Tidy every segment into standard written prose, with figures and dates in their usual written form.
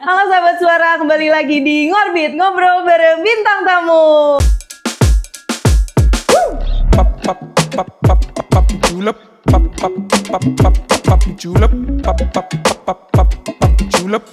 Halo sahabat suara, kembali lagi di Ngorbit, ngobrol bareng bintang tamu. Julep, julep, julep.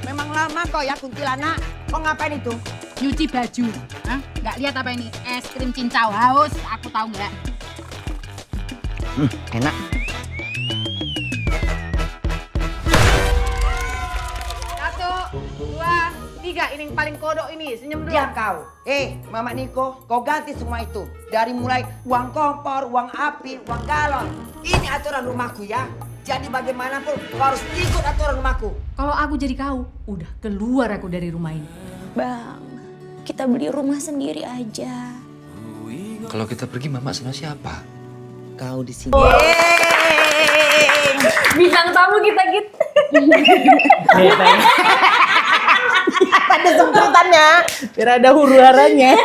Memang lama kok ya kuntilanak. Kok ngapain itu? Nyuci baju. Hah? Nggak lihat apa ini? Es krim cincau haus. Aku tahu nggak? Enak. Satu, dua, tiga. Ini yang paling kodok ini. Senyum dulu. Ya kau. Mama Niko, kau ganti semua itu. Dari mulai uang kompor, uang api, uang galon. Ini aturan rumahku ya. Jadi bagaimanapun kau harus ikut aturan rumahku. Kalau aku jadi kau, udah keluar aku dari rumah ini. Bang, kita beli rumah sendiri aja. Kalau kita pergi mama sama siapa? Kau di sini. Bintang tamu kita gitu. Ada semprotannya, biar ada huru-haranya.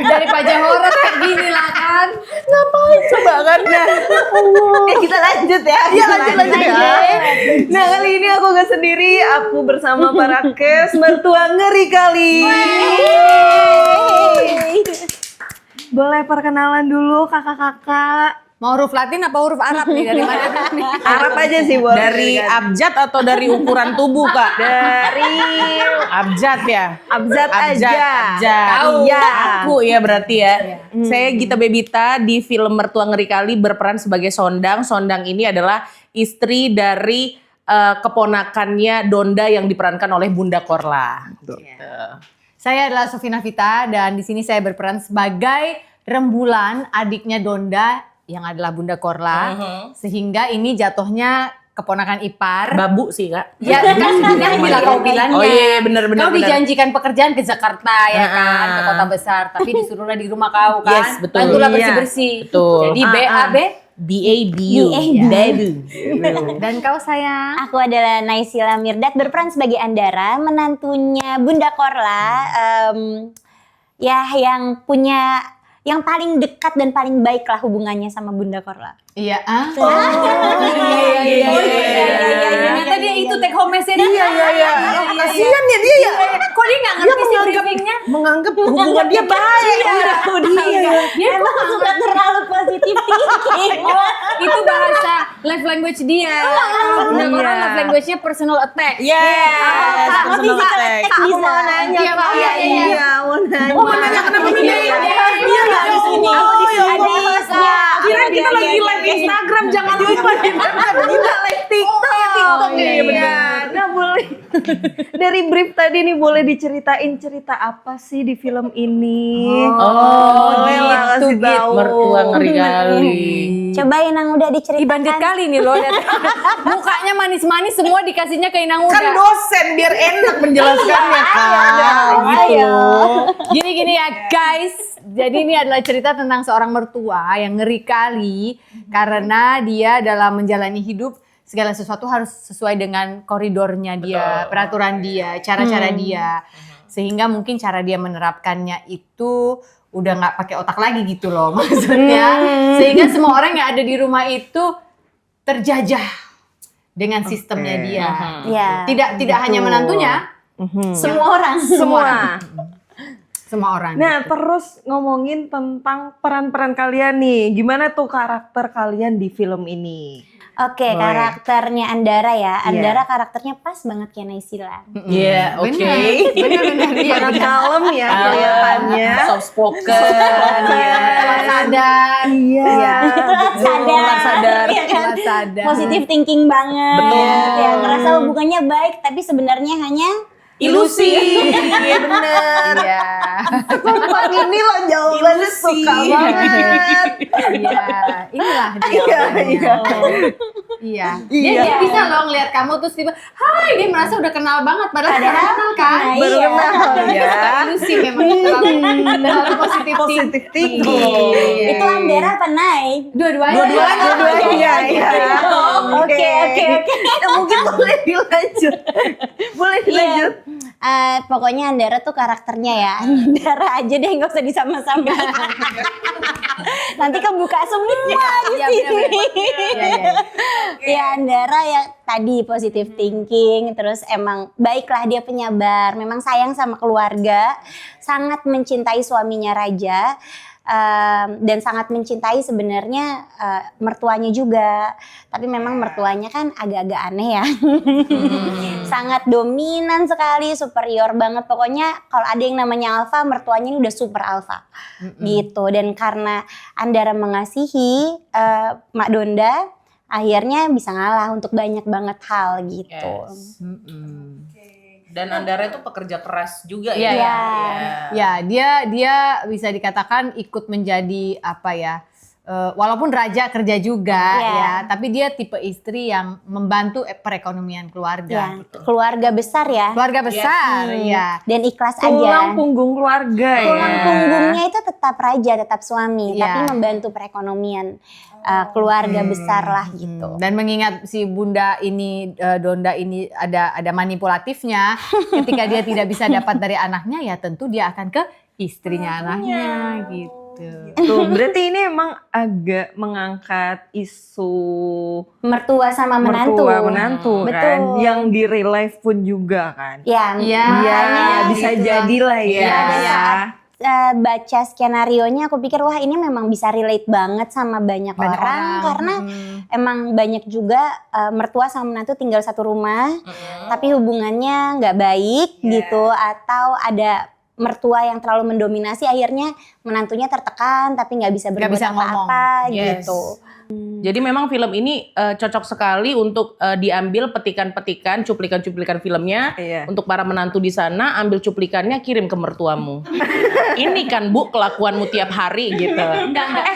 Dari pajak horor kayak gini lah kan. Ngapain coba kan? Nah, kita lanjut ya. Iya lanjut ya. Nah kali ini aku gak sendiri, aku bersama para kes mertua ngeri kali. Boleh perkenalan dulu kakak-kakak. Mau huruf Latin apa huruf Arab nih? Dari mana dulu nih? Arab aja sih boleh. Dari abjad atau dari ukuran tubuh, Kak? Dari Abjad ya? abjad aja. Abjad. Iya. Aku ya berarti ya. Saya Gita Bebita di film Mertua Ngeri Kali berperan sebagai Sondang. Sondang ini adalah istri dari keponakannya Donda yang diperankan oleh Bunda Korla. Saya adalah Sofina Vita dan di sini saya berperan sebagai Rembulan, adiknya Donda yang adalah Bunda Korla. Sehingga ini jatuhnya keponakan ipar. Babu sih, Kak. Ya kan sebenarnya bila kau bilangnya. Oh iya benar. Kau dijanjikan pekerjaan ke Jakarta ya kan, ke kota besar, tapi disuruhlah di rumah kau kan. Yes, betul. Bantulah Iya. bersih-bersih. Betul. Jadi BAB. BABU. BABU. Dan kau sayang? Aku adalah Naysila Mirdad berperan sebagai Andara, menantunya Bunda Korla. Ya yang punya yang paling dekat dan paling baik lah hubungannya sama Bunda Korla. Iya. Iya. Ternyata dia itu take home message. Iya. Kasian ya dia ya. Kok dia nggak ngerti sih briefingnya? Menganggap hubungan dia baik. Dia Emang suka terlalu positif thinking. itu bahasa love language dia. Kalau Bunda Korla love language-nya personal attack. Yes. Personal attack. Aku mau nanya Iya, Pak. iya. Iya, mau nanya. Oh, mau nanya kenapa pindah ya? Dia nggak di sini. Kira kita lagi live Instagram, jangan lupa Kita live TikTok. iya, benar. Nah boleh. Dari brief tadi nih boleh diceritain cerita apa sih di film ini? Boleh lah kasih tahu. Mertua Ngeri Kali. Coba Inang udah diceritain. Bandit kali nih loh. Mukanya manis-manis semua dikasihnya ke Inang Uda. Kan dosen biar enak menjelaskannya, Kak. Gitu. Gini ya guys. Jadi ini adalah cerita tentang seorang mertua yang ngeri kali karena dia dalam menjalani hidup segala sesuatu harus sesuai dengan koridornya dia, peraturan dia, cara-cara dia. Sehingga mungkin cara dia menerapkannya itu udah nggak pakai otak lagi gitu loh maksudnya. Sehingga semua orang yang ada di rumah itu terjajah dengan sistemnya dia. Ya. Tidak hanya menantunya, semua orang. Semua orang. Nah terus ngomongin tentang peran-peran kalian nih. Gimana tuh karakter kalian di film ini? Oke, karakternya Andara ya. Andara karakternya pas banget kayak Naysila. Iya, oke. Benar. Sangat kalem ya kelihatannya. Soft spoken. Telah sadar. Iya. Sadar. Iya kan? Telah sadar. Positive thinking banget. Betul. Ya, ngerasa hubungannya baik tapi sebenarnya hanya Ilusi. Iya bener. Iya. Sumpah ini loh jawabannya suka banget. Iya. Inilah dia. Iya. Iya. Dia bisa loh ngeliat kamu terus tiba, hai, dia merasa udah kenal banget padahal baru kenal kan. Baru iya. kenal ya. Ilusi memang terlalu positif thinking. Itu Andara apa Nay? Dua-duanya. Dua-duanya. Iya. Oke. Ya, mungkin boleh dilanjut. Boleh dilanjut. Pokoknya Andara tuh karakternya ya. Andara aja deh, nggak usah disama-sama. Nanti kebuka semua di sini. Ya Andara ya tadi positive thinking, terus emang baiklah dia penyabar, memang sayang sama keluarga, sangat mencintai suaminya Raja. Dan sangat mencintai sebenarnya mertuanya juga, tapi memang mertuanya kan agak-agak aneh ya. Sangat dominan sekali, superior banget. Pokoknya kalau ada yang namanya alpha, mertuanya ini udah super alpha gitu. Dan karena Andara mengasihi Mak Donda, akhirnya bisa ngalah untuk banyak banget hal gitu. Yes. Dan Andara itu pekerja keras juga Iya, ya. Ya, dia bisa dikatakan ikut menjadi apa ya? Walaupun raja kerja juga ya, tapi dia tipe istri yang membantu perekonomian keluarga. Ya, keluarga besar ya. Keluarga besar, ya. Dan ikhlas aja. Tulang punggung keluarga ya. Tulang punggungnya itu tetap raja, tetap suami, Iya. tapi membantu perekonomian keluarga besar lah gitu. Dan mengingat si bunda ini Donda ini ada manipulatifnya, ketika dia tidak bisa dapat dari anaknya, ya tentu dia akan ke istrinya anaknya gitu. Tuh, berarti ini emang agak mengangkat isu Mertua sama menantu. menantu kan, Betul. yang di real life pun juga kan. Ya, Iya. makanya Bisa gitu. jadilah ya. Ya, pada saat baca skenarionya aku pikir wah ini memang bisa relate banget sama banyak orang karena emang banyak juga mertua sama menantu tinggal satu rumah tapi hubungannya nggak baik gitu, atau ada mertua yang terlalu mendominasi akhirnya menantunya tertekan tapi nggak bisa berbuat bisa ngomong. apa-apa Yes. gitu. Jadi memang film ini cocok sekali untuk diambil petikan-petikan, cuplikan-cuplikan filmnya. Iya. Untuk para menantu di sana, ambil cuplikannya kirim ke mertuamu. Ini kan Bu kelakuanmu tiap hari gitu.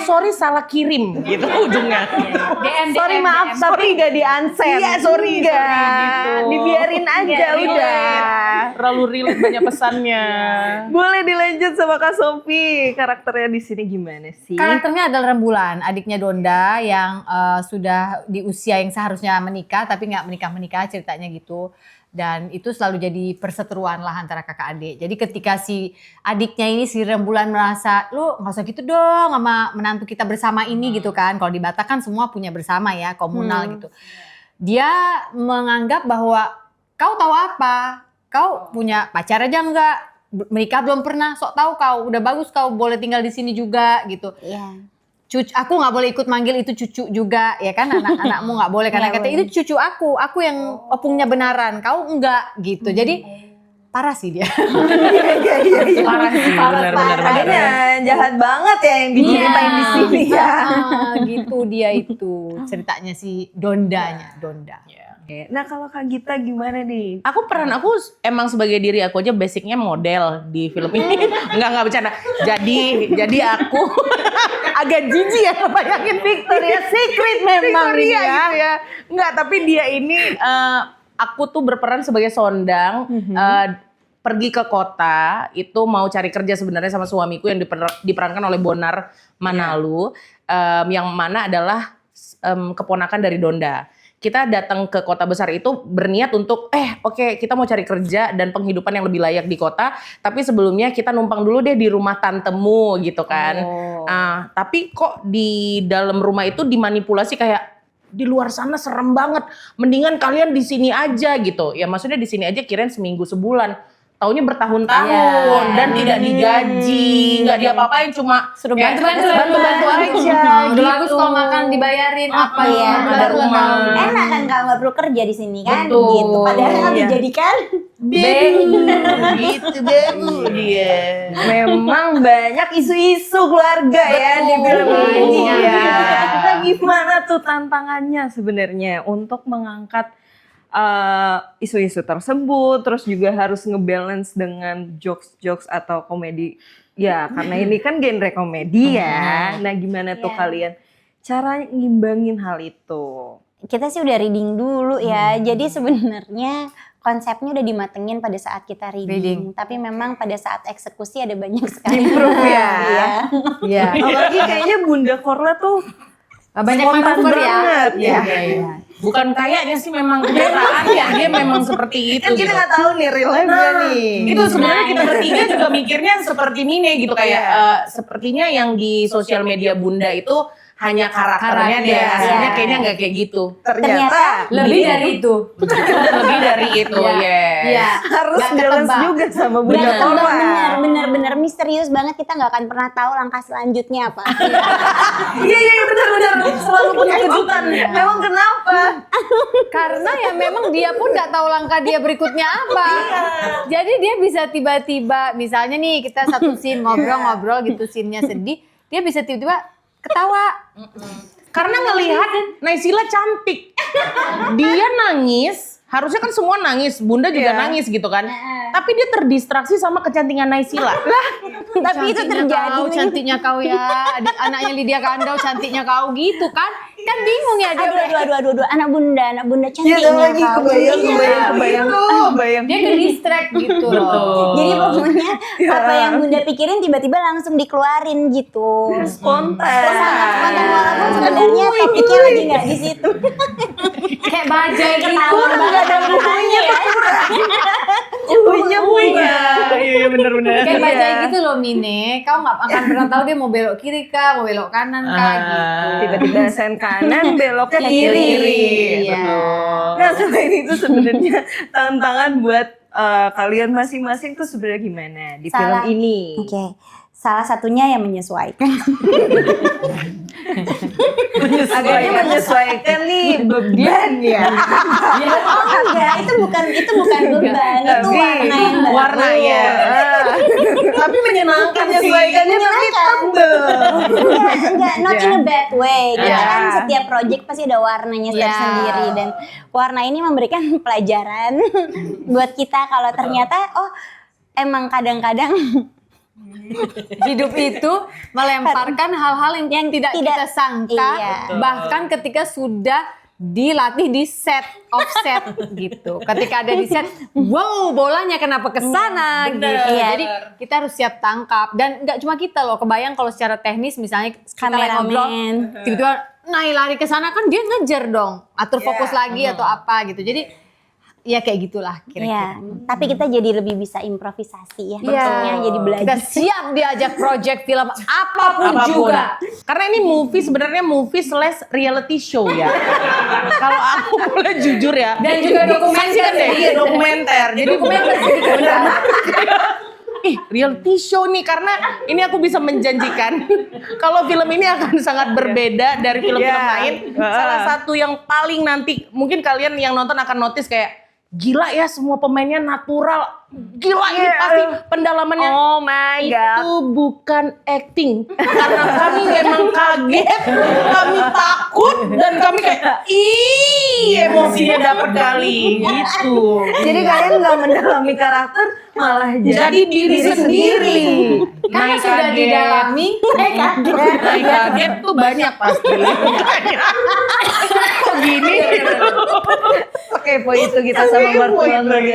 Sorry salah kirim gitu ujungnya. Sorry maaf tapi gak di unsend. Iya sorry gitu. Dibiarin aja udah. Terlalu relate banyak pesannya. Boleh dilanjut sama Kak Sophie. Karakternya di sini gimana sih? Karakternya adalah Rembulan, adiknya Donda yang sudah di usia yang seharusnya menikah tapi nggak menikah ceritanya gitu. Dan itu selalu jadi perseteruan lah antara kakak adik. Jadi ketika si adiknya ini si Rembulan merasa, lu nggak usah gitu dong sama menantu kita bersama ini gitu kan. Kalau di Batak kan semua punya bersama ya, komunal gitu. Dia menganggap bahwa kau tahu apa? Kau punya pacar aja enggak? Menikah belum pernah, sok tahu kau. Udah bagus kau boleh tinggal di sini juga gitu. Iya. Aku nggak boleh ikut manggil itu cucu juga ya kan, anak-anakmu nggak boleh karena Nggak kata itu cucu aku yang opungnya benaran, kau enggak gitu. Jadi parah sih dia. Parah sih, benar-benar. Adanya jahat banget ya yang diceritain di sini ya. Gitu dia itu ceritanya si Donda. Nah kalau Kak Gita gimana nih? Aku emang sebagai diri aku aja basicnya model di film ini. Enggak bercanda. Jadi aku agak jijik ya ngebayangin Victoria's Secret memang Victoria dia. gitu ya. Enggak, tapi dia ini aku tuh berperan sebagai Sondang. Pergi ke kota itu mau cari kerja sebenarnya sama suamiku yang diperankan oleh Bonar Manalu, yang mana adalah keponakan dari Donda. Kita datang ke kota besar itu berniat untuk oke, kita mau cari kerja dan penghidupan yang lebih layak di kota, tapi sebelumnya kita numpang dulu deh di rumah tantemu gitu kan. Tapi kok di dalam rumah itu dimanipulasi kayak di luar sana serem banget, mendingan kalian di sini aja gitu. Ya maksudnya di sini aja kirain seminggu sebulan. Taunya bertahun-tahun dan tidak digaji, nggak diapa-apain, cuma Suruh kayak bantu-bantu aja. Udah bagus kalau makan dibayarin apa Iya. ya. Ada rumah. Enak kan kalau nggak perlu kerja di sini kan, Betul. gitu. Padahal Iya. dijadikan Gitu dia. Memang banyak isu-isu keluarga ya di film ini ya. Nah, gimana tuh tantangannya sebenarnya untuk mengangkat isu-isu tersebut, terus juga harus ngebalance dengan jokes-jokes atau komedi. Ya, karena ini kan genre komedi ya. Nah, gimana tuh kalian cara ngimbangin hal itu? kita sih udah reading dulu ya. Jadi sebenarnya konsepnya udah dimatengin pada saat kita reading. Tapi memang pada saat eksekusi ada banyak sekali Improve ya. Iya. Iya. Apalagi kayaknya Bunda Korla tuh Banyak Spontan manuver ya. banget. Iya. Bukan kayaknya sih memang kenyataan ya, dia memang seperti itu. Kan kita gitu. nggak tahu nih real life nih. Itu sebenarnya kita bertiga juga mikirnya seperti Mine gitu kayak sepertinya yang di sosial media Bunda itu hanya karakternya deh, Karakter. aslinya Iya. kayaknya nggak kayak gitu. Ternyata Lebih dari itu. Lebih dari itu, yes. Iya. harus Nggak balance ketebak. juga sama Bunda Bener, Korla. bener misterius banget, kita nggak akan pernah tahu langkah selanjutnya apa. Iya benar-benar selalu punya kejutan. Memang kenapa? Karena ya memang dia pun nggak tahu langkah dia berikutnya apa. Jadi dia bisa tiba-tiba, misalnya nih kita satu scene ngobrol-ngobrol gitu, scene-nya sedih, dia bisa tiba-tiba ketawa. Karena ngelihat Naysila cantik. Dia nangis, harusnya kan semua nangis, Bunda juga Iya. nangis gitu kan. Tapi dia terdistraksi sama kecantikan Naysila. Tapi itu terjadi. Cantiknya kau ya, adik anaknya Lydia Kandau, cantiknya kau gitu kan. Kan bingung ya dia. Aduh, anak bunda Iya cantiknya lagi kau. kebayang. Dia ke distract gitu loh. Jadi pokoknya apa yang bunda pikirin tiba-tiba langsung dikeluarin gitu. Spontan. Sangat spontan walaupun sebenarnya topiknya lagi nggak di situ. Kayak bajai gitu. Nggak ada hubungannya ya. Punya. Iya benar-benar. Kayak bajai gitu loh Mine. Kau nggak akan pernah tahu dia mau belok kiri kah, mau belok kanan kah gitu. Tiba-tiba sen kanan beloknya Ke kiri. kiri. Iya. Nah selain itu sebenarnya tantangan buat kalian masing-masing tuh sebenarnya gimana di film Salah. ini? Oke. Salah satunya yang menyesuaikan. Agaknya menyesuaikan nih beban ya. Oh enggak, itu bukan beban, itu Tapi warna yang bagus. warna ya. Tapi menyenangkan sih. Menyesuaikannya tapi tebel. Enggak, not in a bad way. Kita Ya. kan setiap project pasti ada warnanya Ya. tersendiri dan warna ini memberikan pelajaran buat kita kalau ternyata emang kadang-kadang Hidup itu melemparkan hal-hal yang tidak kita sangka, Iya. bahkan ketika sudah dilatih di set, offset gitu. Ketika ada di set, wow bolanya kenapa ke sana gitu. Iya. Jadi kita harus siap tangkap dan nggak cuma kita loh. Kebayang kalau secara teknis misalnya kita lagi ngobrol, Kameramen. tiba-tiba lari ke sana kan dia ngejar dong, atur fokus lagi atau apa gitu. Jadi ya kayak gitulah ya, kira-kira. tapi kita jadi lebih bisa improvisasi ya. Iya. Maksudnya jadi Kita belajar. siap diajak project film apapun juga. Karena ini sebenarnya movie / reality show ya. Kalau aku boleh jujur ya. Dan juga dokumenter. Saksikan deh, iya dokumenter. Jadi Dokumenter sedikit. reality show nih karena ini aku bisa menjanjikan kalau film ini akan sangat berbeda dari film-film Iya. lain. Salah satu yang paling nanti mungkin kalian yang nonton akan notice kayak gila ya semua pemainnya natural. Gila ini pasti pendalamannya. Oh my god. Itu bukan acting. Karena kami memang kaget, kami takut dan kami kayak emosinya dapat kali gitu. Jadi kalian nggak mendalami karakter, malah Jadi diri sendiri. Karena Naik sudah kaget. didalami, Naik kaget tuh banyak pasti. Kok gini? kepo itu kita sama mertua kali.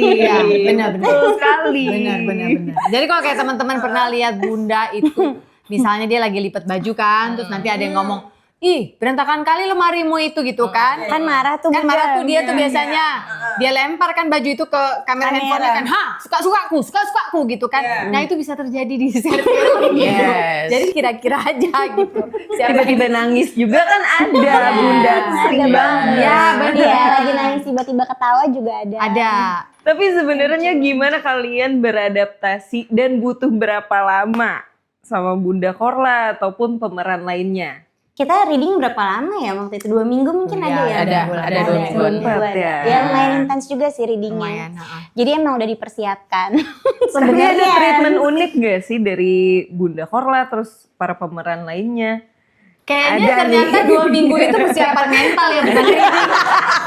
Iya, benar-benar. Betul sekali. benar. Jadi kalau kayak teman-teman pernah lihat Bunda itu, misalnya dia lagi lipat baju kan, terus nanti ada yang ngomong, ih berantakan kali lemarimu itu gitu kan. Kan marah tuh Kan Bunda. marah tuh dia tuh biasanya. Dia lempar kan baju itu ke kamera handphonenya kan, suka-sukaku gitu kan. Nah itu bisa terjadi di set film gitu. Yes. Jadi kira-kira aja gitu. Tiba-tiba nangis juga kan ada Bunda tuh sering banget. Ya benar. Iya, lagi nangis tiba-tiba ketawa juga ada. Ada. Tapi sebenarnya gimana kalian beradaptasi dan butuh berapa lama sama Bunda Korla ataupun pemeran lainnya? Kita reading berapa lama ya waktu itu? 2 minggu mungkin ada ya? ada 2 mingguan. Sempat ya. Ya lumayan intens juga sih readingnya. Lumayan, Jadi emang udah dipersiapkan. Sebenarnya ada treatment unik gak sih dari Bunda Korla terus para pemeran lainnya? Kayaknya Ada ternyata nih. 2 minggu itu persiapan mental ya bukan reading.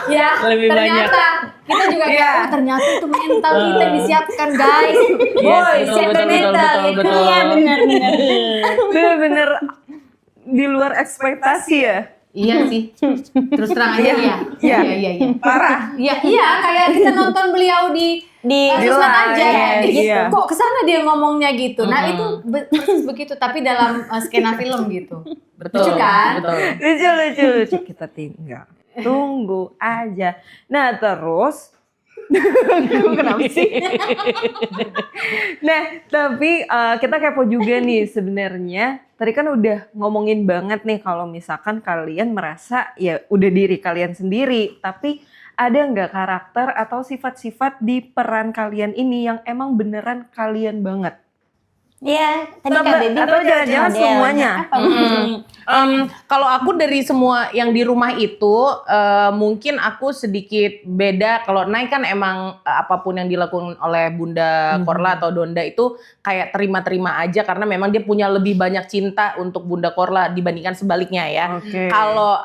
Ya, Lebih ternyata kita juga kayak, oh ternyata itu mental kita disiapkan guys. Boy, betul, siapkan betul, mental. betul, betul. Iya benar-benar. Bener-bener di luar ekspektasi ya. Iya sih. Terus terang aja iya. Iya. Iya. Parah. Iya, kayak kita nonton beliau di sosmed aja live, gitu. iya. Kok kesana dia ngomongnya gitu. Nah, itu persis begitu tapi dalam skena film gitu. Lucu kan? Betul. Lucu. Kita tinggal. Tunggu aja. Nah terus. Kenapa sih? Nah tapi kita kepo juga nih sebenarnya. Tadi kan udah ngomongin banget nih kalau misalkan kalian merasa ya udah diri kalian sendiri. Tapi ada nggak karakter atau sifat-sifat di peran kalian ini yang emang beneran kalian banget? Iya, tadi Kak Baby atau jangan-jangan model. semuanya? Apa Kalau aku dari semua yang di rumah itu mungkin aku sedikit beda. Kalau Nai kan emang apapun yang dilakukan oleh Bunda Korla atau Donda itu kayak terima-terima aja karena memang dia punya lebih banyak cinta untuk Bunda Korla dibandingkan sebaliknya ya. Oke. Kalau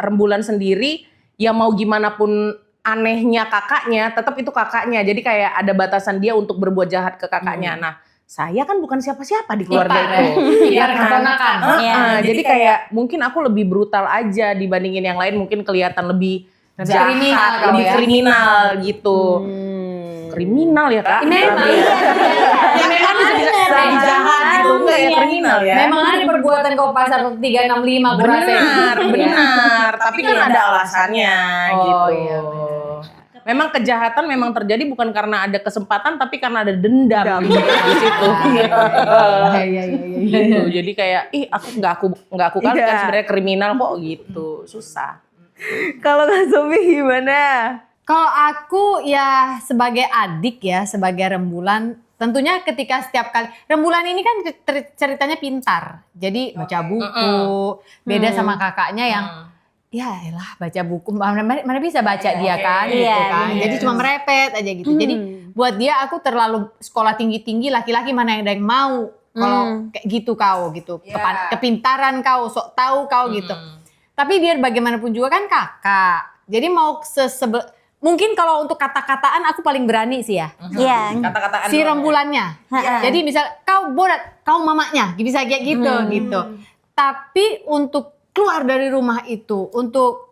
Rembulan sendiri ya mau gimana pun anehnya kakaknya tetap itu kakaknya. Jadi kayak ada batasan dia untuk berbuat jahat ke kakaknya. Nah, saya kan bukan siapa-siapa di keluarga Ipar, itu. Iya, keponakan. Iya. Jadi kayak mungkin aku lebih brutal aja dibandingin yang lain, mungkin kelihatan lebih jahat, kriminal kali lebih ya. kriminal gitu. Kriminal ya Kak? Memang. Ya, memang bisa lebih jahat gitu, enggak ya kriminal ya? Memang ada perbuatan kau pasal 365 gue rasa. Benar. Tapi kan ada alasannya Oh, gitu. iya, Memang kejahatan memang terjadi bukan karena ada kesempatan tapi karena ada dendam di situ. Iya. Gitu. Jadi kayak nggak aku kali kan Iya. sebenarnya kriminal kok gitu. Susah. Kalau Kak Sofi gimana? Kalau aku ya sebagai adik ya, sebagai Rembulan, tentunya ketika setiap kali Rembulan ini kan ceritanya pintar. Jadi baca buku, beda sama kakaknya yang ya elah baca buku, mana bisa baca dia kan gitu Iya, kan. Jadi cuma merepet aja gitu. Jadi buat dia aku terlalu sekolah tinggi-tinggi, laki-laki mana yang ada yang mau. Kalau kayak gitu kau gitu. Kepintaran kau, sok tahu kau gitu. Tapi biar bagaimanapun juga kan kakak. Jadi mau mungkin kalau untuk kata-kataan aku paling berani sih ya. Iya. Kata-kataan Si Rembulannya. Jadi misal kau bodat, kau mamanya, bisa kayak gitu gitu. Tapi untuk keluar dari rumah itu, untuk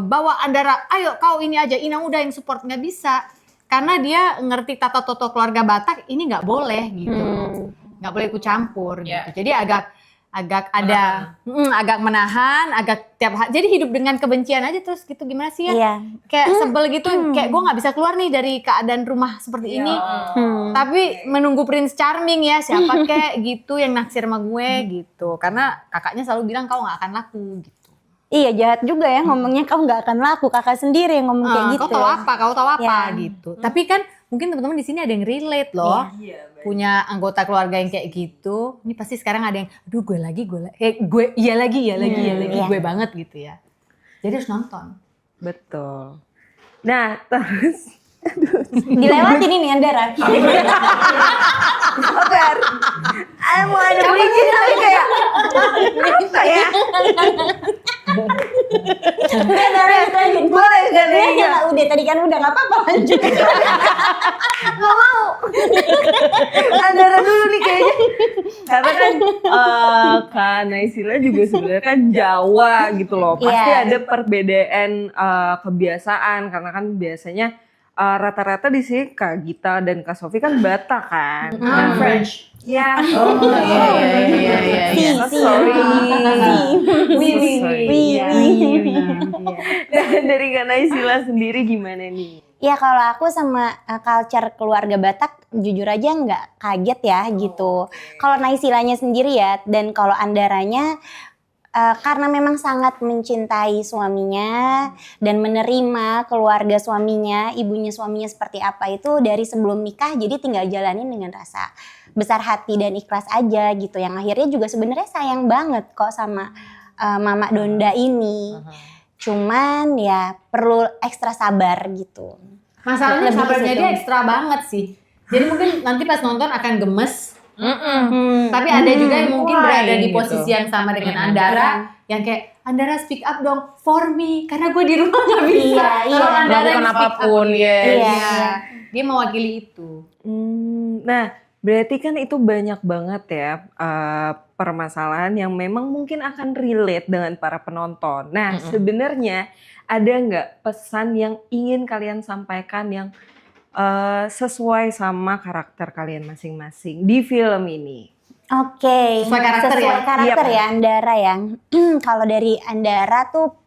bawa Andara, ayo kau ini aja, Ina udah yang support, nggak bisa. Karena dia ngerti tata toto keluarga Batak, ini nggak boleh gitu. Nggak boleh ikut campur gitu. Jadi agak menahan, agak jadi hidup dengan kebencian aja terus gitu, gimana sih ya? Iya. Kayak sebel gitu, kayak gue nggak bisa keluar nih dari keadaan rumah seperti ini. Tapi menunggu Prince Charming ya, siapa kayak gitu yang naksir sama gue gitu. Karena kakaknya selalu bilang kau nggak akan laku gitu. Iya, jahat juga ya ngomongnya kau nggak akan laku. Kakak sendiri yang ngomong kayak gitu. Kau tahu apa Ya. gitu. Tapi kan mungkin teman-teman di sini ada yang relate loh. Punya anggota keluarga yang kayak gitu. Ini pasti sekarang ada yang aduh gue lagi iya lagi gue banget gitu ya. Jadi harus nonton. Betul. Nah terus Dilewatin ini Andara. Oker, mau ada bikin tapi kayak apa ya? Boleh kan ya? Udah tadi kan udah nggak apa-apa lanjut. Andara dulu nih kayaknya. Karena kan Kak Naysila juga sebenarnya kan Jawa gitu loh. Pasti Iya. ada perbedaan kebiasaan karena kan biasanya rata-rata di sini Kak Gita dan Kak Sofi kan Batak kan. French. Ya. Iya. Sorry. Wih. Dan dari Kak Naysila sendiri gimana nih? Ya kalau aku sama culture keluarga Batak jujur aja nggak kaget ya gitu. Kalau Naysilanya sendiri ya dan kalau Andaranya karena memang sangat mencintai suaminya dan menerima keluarga suaminya, ibunya suaminya seperti apa itu dari sebelum nikah, jadi tinggal jalanin dengan rasa besar hati dan ikhlas aja gitu. Yang akhirnya juga sebenarnya sayang banget kok sama Mama Donda ini. Cuman ya perlu ekstra sabar gitu. Masalahnya Lebih ke sabarnya situ. dia ekstra banget sih. Jadi mungkin nanti pas nonton akan gemes. Tapi ada juga yang mungkin berada di posisi yang sama dengan Andara, yang kayak Andara speak up dong for me karena gue di rumah nggak bisa. Iya, Kalau Andara Melakukan yang speak up. apapun, yes. Iya. Dia mewakili itu. Nah, Berarti kan itu banyak banget ya permasalahan yang memang mungkin akan relate dengan para penonton. Nah, sebenarnya ada nggak pesan yang ingin kalian sampaikan yang sesuai sama karakter kalian masing-masing di film ini? Oke, Sesuai karakter ya? karakter ya Andara yang kalau dari Andara tuh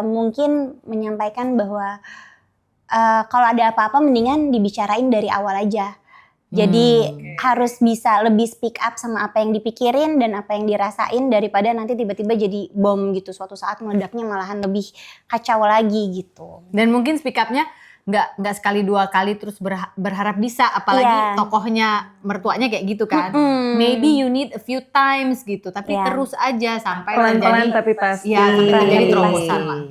mungkin menyampaikan bahwa kalau ada apa-apa mendingan dibicarain dari awal aja. Jadi harus bisa lebih speak up sama apa yang dipikirin dan apa yang dirasain daripada nanti tiba-tiba jadi bom gitu suatu saat meledaknya malahan lebih kacau lagi gitu. Dan mungkin speak up-nya nggak sekali dua kali terus berharap bisa, apalagi tokohnya mertuanya kayak gitu kan. Maybe you need a few times gitu, tapi terus aja sampai Pelan-pelan terjadi, tapi pasti. ya sampai terjadi Pasti. terobosan lah.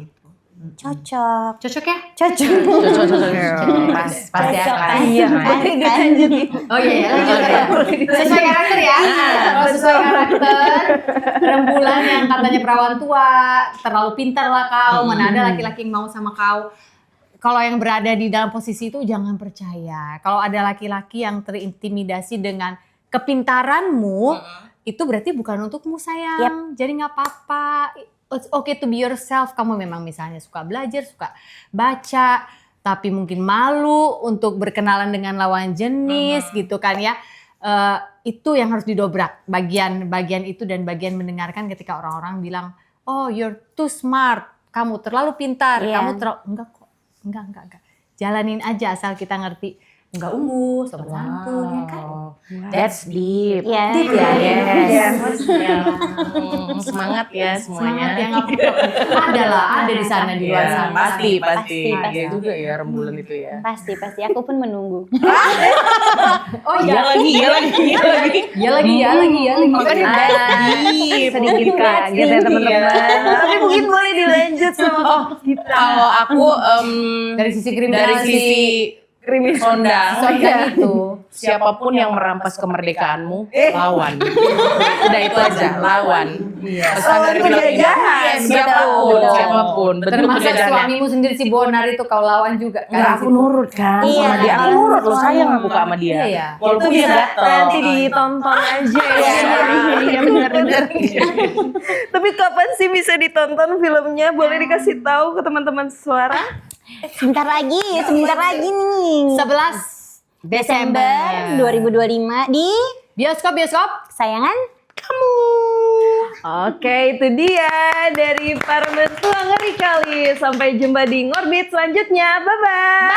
Cocok. Cocok ya? Cocok. Pas ya kan. Iya. Oh iya, lanjut ya. Sesuai karakter ya. Kalau sesuai karakter, rembulan yang katanya perawan tua, terlalu pintar lah kau, mana ada laki-laki yang mau sama kau. Kalau yang berada di dalam posisi itu jangan percaya. Kalau ada laki-laki yang terintimidasi dengan kepintaranmu, itu berarti bukan untukmu sayang. Jadi nggak apa-apa. It's okay to be yourself. Kamu memang misalnya suka belajar, suka baca, tapi mungkin malu untuk berkenalan dengan lawan jenis gitu kan ya. Itu yang harus didobrak. Bagian itu dan bagian mendengarkan ketika orang-orang bilang, oh you're too smart, kamu terlalu pintar, kamu terlalu enggak kok. Enggak. Jalanin aja asal kita ngerti. Enggak ungu, sopan santun, ya kan? That's deep. Ya. Deep ya, yes. Semangat ya Semangat semuanya. ya, nggak apa-apa. Ada di sana, di luar sana. Pasti. Pasti. Iya juga ya rembulan itu ya. Pasti aku pun menunggu. Oh Iya lagi. Ya lagi. Makanya deep. Sedikit kaget ya teman-teman. Tapi mungkin boleh dilanjut sama kita. Kalau aku Dari sisi dari kriminal sisi Krimis Sondang itu. siapapun yang merampas kemerdekaanmu lawan. Udah itu aja, lawan. Pesan dari film ini. penjajahan. Siapapun. Bentuk Termasuk penjajahan. suamimu sendiri si Bonar itu kau lawan juga kan? Enggak, aku nurut kan Iya. sama dia. Aku nurut loh, sayang aku sama dia. Iya. Walaupun Itu dia bisa gatel. nanti ditonton aja ya. Iya benar. Tapi kapan sih bisa ditonton filmnya? Boleh dikasih tahu ke teman-teman suara? Sebentar lagi nih. 11 Desember 2025 di Bioskop. Kesayangan kamu. Oke, itu dia dari para mertua ngeri kali. Sampai jumpa di Ngorbit selanjutnya. Bye-bye.